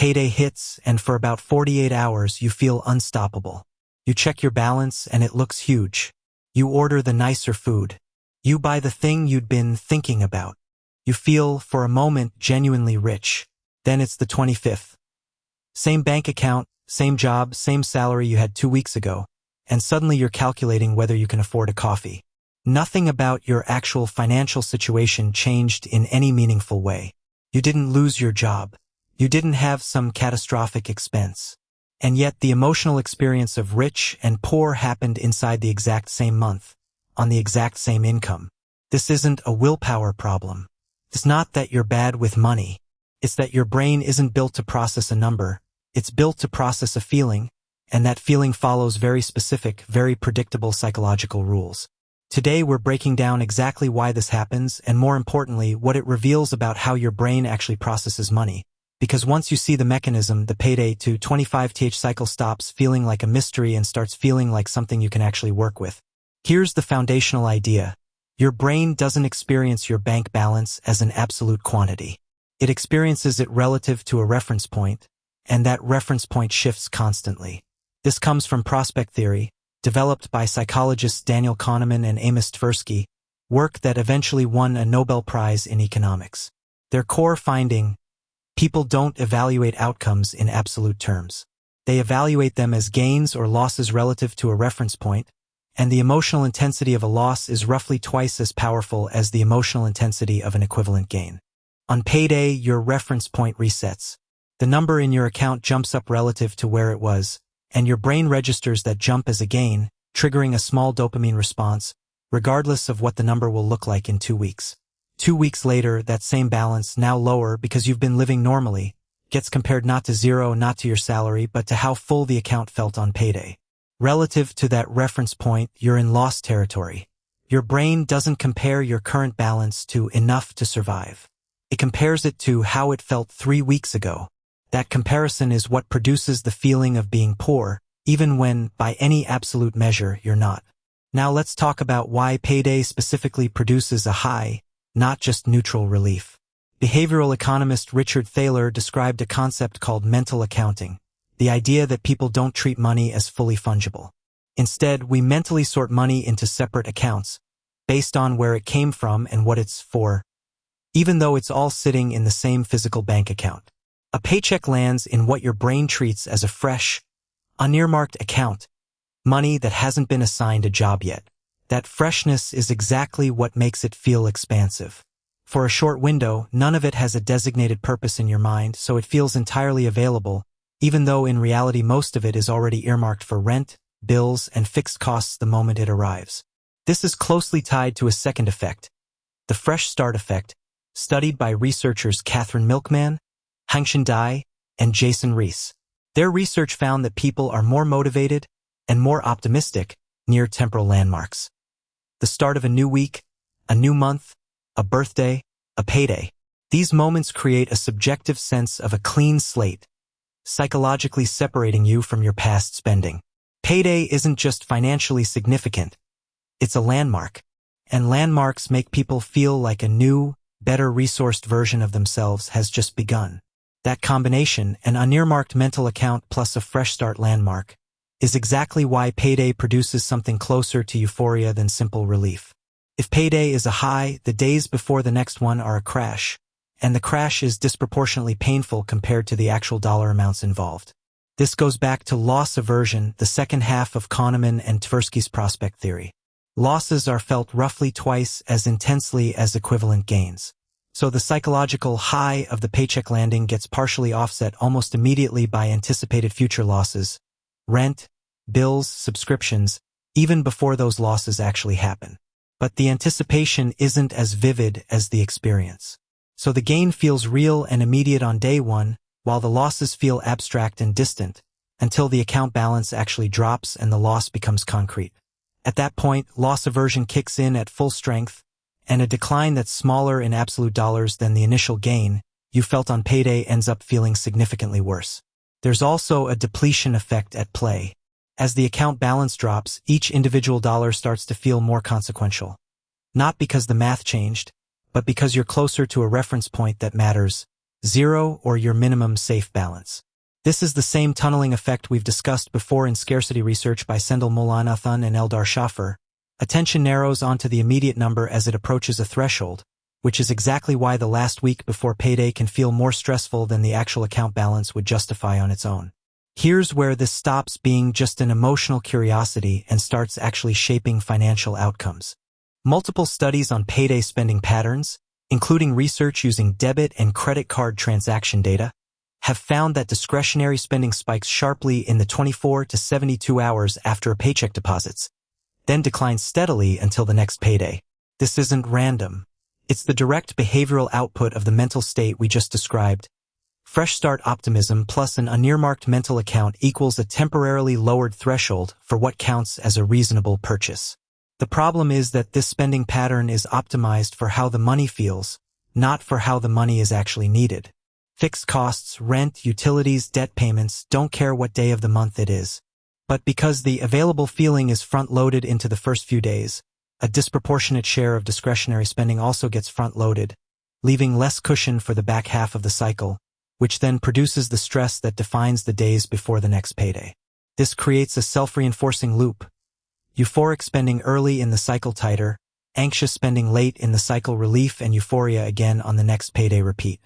Payday hits, and for about 48 hours you feel unstoppable. You check your balance and it looks huge. You order the nicer food. You buy the thing you'd been thinking about. You feel, for a moment, genuinely rich. Then it's the 25th. Same bank account, same job, same salary you had 2 weeks ago, and suddenly you're calculating whether you can afford a coffee. Nothing about your actual financial situation changed in any meaningful way. You didn't lose your job. You didn't have some catastrophic expense. And yet the emotional experience of rich and poor happened inside the exact same month, on the exact same income. This isn't a willpower problem. It's not that you're bad with money. It's that your brain isn't built to process a number. It's built to process a feeling, and that feeling follows very specific, very predictable psychological rules. Today we're breaking down exactly why this happens, and more importantly, what it reveals about how your brain actually processes money. Because once you see the mechanism, the Payday to 25th cycle stops feeling like a mystery and starts feeling like something you can actually work with. Here's the foundational idea. Your brain doesn't experience your bank balance as an absolute quantity. It experiences it relative to a reference point, and that reference point shifts constantly. This comes from prospect theory, developed by psychologists Daniel Kahneman and Amos Tversky, work that eventually won a Nobel Prize in economics. Their core finding: people don't evaluate outcomes in absolute terms. They evaluate them as gains or losses relative to a reference point, and the emotional intensity of a loss is roughly twice as powerful as the emotional intensity of an equivalent gain. On Payday, your reference point resets. The number in your account jumps up relative to where it was, and your brain registers that jump as a gain, triggering a small dopamine response, regardless of what the number will look like in 2 weeks. 2 weeks later, that same balance, now lower because you've been living normally, gets compared not to zero, not to your salary, but to how full the account felt on Payday. Relative to that reference point, you're in loss territory. Your brain doesn't compare your current balance to enough to survive. It compares it to how it felt 3 weeks ago. That comparison is what produces the feeling of being poor, even when, by any absolute measure, you're not. Now let's talk about why Payday specifically produces a high, not just neutral relief. Behavioral economist Richard Thaler described a concept called mental accounting, the idea that people don't treat money as fully fungible. Instead, we mentally sort money into separate accounts, based on where it came from and what it's for, even though it's all sitting in the same physical bank account. A paycheck lands in what your brain treats as a fresh, unearmarked account, money that hasn't been assigned a job yet. That freshness is exactly what makes it feel expansive. For a short window, none of it has a designated purpose in your mind, so it feels entirely available, even though in reality most of it is already earmarked for rent, bills, and fixed costs the moment it arrives. This is closely tied to a second effect, the fresh start effect, studied by researchers Milkman, Dai, and Dai Riis. Their research found that people are more motivated and more optimistic near temporal landmarks. The start of a new week, a new month, a birthday, a payday. These moments create a subjective sense of a clean slate, psychologically separating you from your past spending. Payday isn't just financially significant, it's a landmark. And landmarks make people feel like a new, better resourced version of themselves has just begun. That combination, an unearmarked mental account plus a fresh start landmark, is exactly why Payday produces something closer to euphoria than simple relief. If Payday is a high, the days before the next one are a crash, and the crash is disproportionately painful compared to the actual dollar amounts involved. This goes back to loss aversion, the second half of Kahneman and Tversky's prospect theory. Losses are felt roughly twice as intensely as equivalent gains. So the psychological high of the paycheck landing gets partially offset almost immediately by anticipated future losses, rent, bills, subscriptions, even before those losses actually happen. But the anticipation isn't as vivid as the experience. So the gain feels real and immediate on day one, while the losses feel abstract and distant, until the account balance actually drops and the loss becomes concrete. At that point, loss aversion kicks in at full strength, and a decline that's smaller in absolute dollars than the initial gain you felt on Payday ends up feeling significantly worse. There's also a depletion effect at play. As the account balance drops, each individual dollar starts to feel more consequential. Not because the math changed, but because you're closer to a reference point that matters. 0 or your minimum safe balance. This is the same tunneling effect we've discussed before in scarcity research by Sendil Mullainathan and Eldar Shaffer. Attention narrows onto the immediate number as it approaches a threshold, which is exactly why the last week before payday can feel more stressful than the actual account balance would justify on its own. Here's where this stops being just an emotional curiosity and starts actually shaping financial outcomes. Multiple studies on payday spending patterns, including research using debit and credit card transaction data, have found that discretionary spending spikes sharply in the 24 to 72 hours after a paycheck deposits, then declines steadily until the next payday. This isn't random. It's the direct behavioral output of the mental state we just described. Fresh start optimism plus an unearmarked mental account equals a temporarily lowered threshold for what counts as a reasonable purchase. The problem is that this spending pattern is optimized for how the money feels, not for how the money is actually needed. Fixed costs, rent, utilities, debt payments don't care what day of the month it is. But because the available feeling is front-loaded into the first few days, a disproportionate share of discretionary spending also gets front-loaded, leaving less cushion for the back half of the cycle, which then produces the stress that defines the days before the next payday. This creates a self-reinforcing loop. Euphoric spending early in the cycle tighter, anxious spending late in the cycle relief, and euphoria again on the next payday repeat.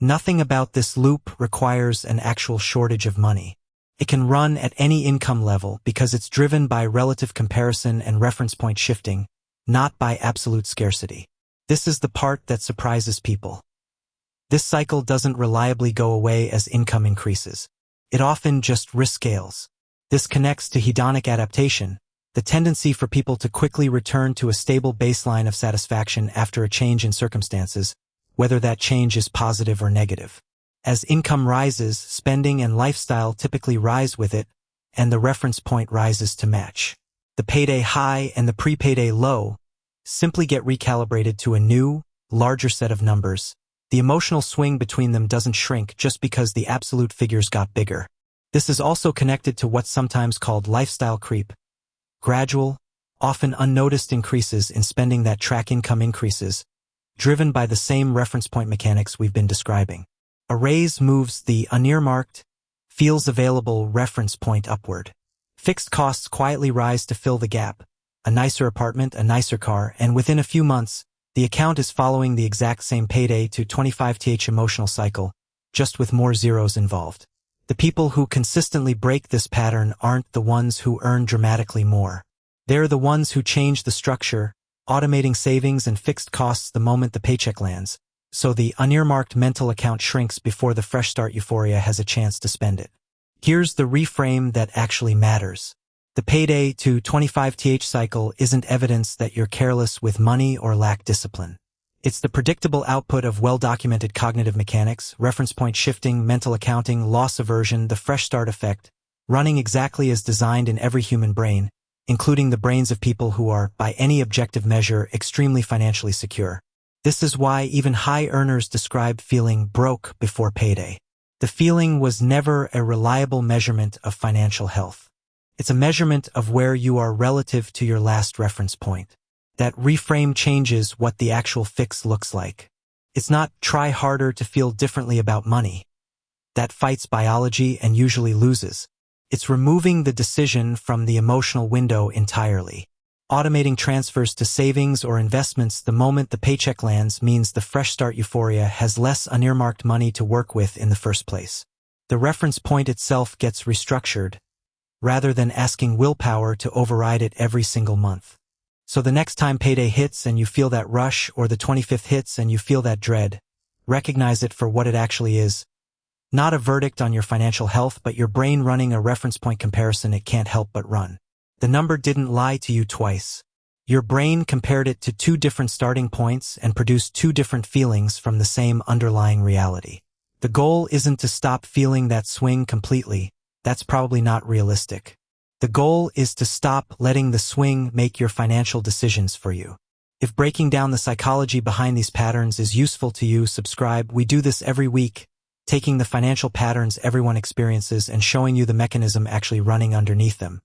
Nothing about this loop requires an actual shortage of money. It can run at any income level because it's driven by relative comparison and reference point shifting, not by absolute scarcity. This is the part that surprises people. This cycle doesn't reliably go away as income increases. It often just rescales. This connects to hedonic adaptation, the tendency for people to quickly return to a stable baseline of satisfaction after a change in circumstances, whether that change is positive or negative. As income rises, spending and lifestyle typically rise with it, and the reference point rises to match. The payday high and the pre-payday low simply get recalibrated to a new, larger set of numbers. The emotional swing between them doesn't shrink just because the absolute figures got bigger. This is also connected to what's sometimes called lifestyle creep. Gradual, often unnoticed increases in spending that track income increases, driven by the same reference point mechanics we've been describing. A raise moves the unearmarked, feels available reference point upward. Fixed costs quietly rise to fill the gap. A nicer apartment, a nicer car, and within a few months, the account is following the exact same payday to 25th emotional cycle, just with more zeros involved. The people who consistently break this pattern aren't the ones who earn dramatically more. They're the ones who change the structure, automating savings and fixed costs the moment the paycheck lands, so the unearmarked mental account shrinks before the fresh start euphoria has a chance to spend it. Here's the reframe that actually matters. The payday to 25th cycle isn't evidence that you're careless with money or lack discipline. It's the predictable output of well-documented cognitive mechanics, reference point shifting, mental accounting, loss aversion, the fresh start effect, running exactly as designed in every human brain, including the brains of people who are, by any objective measure, extremely financially secure. This is why even high earners describe feeling broke before payday. The feeling was never a reliable measurement of financial health. It's a measurement of where you are relative to your last reference point. That reframe changes what the actual fix looks like. It's not try harder to feel differently about money. That fights biology and usually loses. It's removing the decision from the emotional window entirely. Automating transfers to savings or investments the moment the paycheck lands means the fresh start euphoria has less unearmarked money to work with in the first place. The reference point itself gets restructured, rather than asking willpower to override it every single month. So the next time payday hits and you feel that rush, or the 25th hits and you feel that dread, recognize it for what it actually is. Not a verdict on your financial health, but your brain running a reference point comparison it can't help but run. The number didn't lie to you twice. Your brain compared it to two different starting points and produced two different feelings from the same underlying reality. The goal isn't to stop feeling that swing completely. That's probably not realistic. The goal is to stop letting the swing make your financial decisions for you. If breaking down the psychology behind these patterns is useful to you, subscribe. We do this every week, taking the financial patterns everyone experiences and showing you the mechanism actually running underneath them.